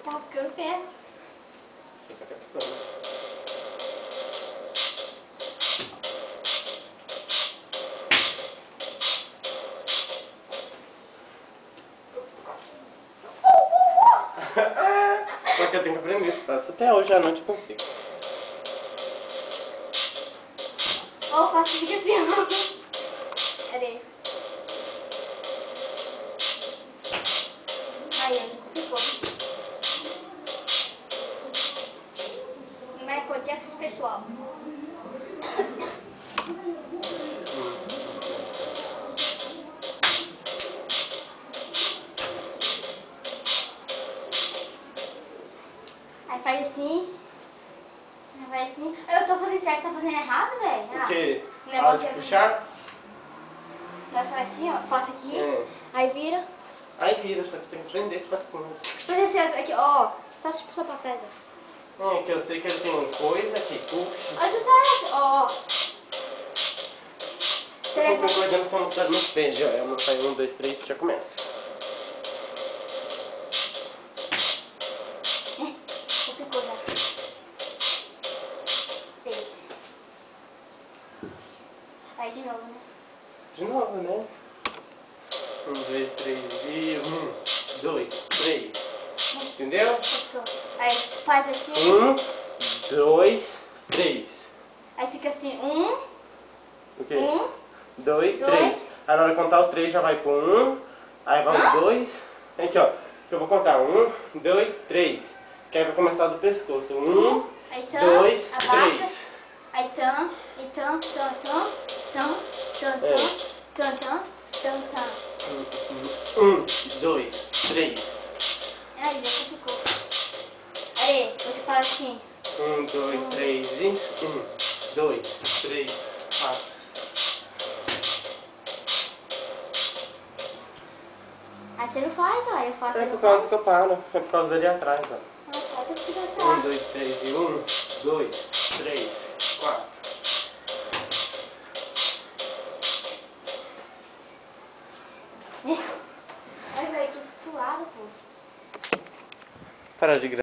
Tá ficando festa. Só que eu tenho que aprender esse passo. Até hoje à noite eu consigo. Ou eu faço fica assim, ó. Peraí. Aí, ficou. Michael Jackson pessoal. Aí faz assim. Aí faz assim. Eu tô fazendo certo, você tá fazendo errado, velho? O quê? O Aula negócio de é... puxar? Vai fazer assim, ó. Faço aqui. É. Aí vira. Aí vira, só que tem que aprender esse passinho. Fazer assim, ó, aqui, ó. Só pra trás, ó. É, que eu sei que ele tem uma coisa que puxa. Olha só essa, ó. Se eu for concordando, só montar nos pés já. Eu não saio 1, 2, 3 já começa. Vou picou já. Deita. Vai de novo, né? De novo, né? 1, 2, 3 e 1, 2, 3. Entendeu? Picou. Aí faz assim. 1, 2, 3. Aí fica assim, O quê? 1, 2, 2. 3. Aí na hora de contar o 3 já vai pro 1. Aí vai o 2. Aqui, ó. Eu vou contar 1, 2, 3. Que aí vai começar do pescoço. 1, Aí tam, 2, abaixa. 3. Aí tam, e tam, tam, tam, tam, tam, tam, tam, tam, tam, tam. 1, 2, 3. Aí já ficou. Aí você fala assim. 1, 2, 3 e 1, 2, 3, 4. Aí você não faz, ó. Eu faço. É Você por não causa faz. que eu paro. É por causa dali atrás, ó. Não faz, você fica 1, esperando. 2, 3 e 1, 2, 3, 4. Ai, velho, tudo suado, pô. Para de gravar.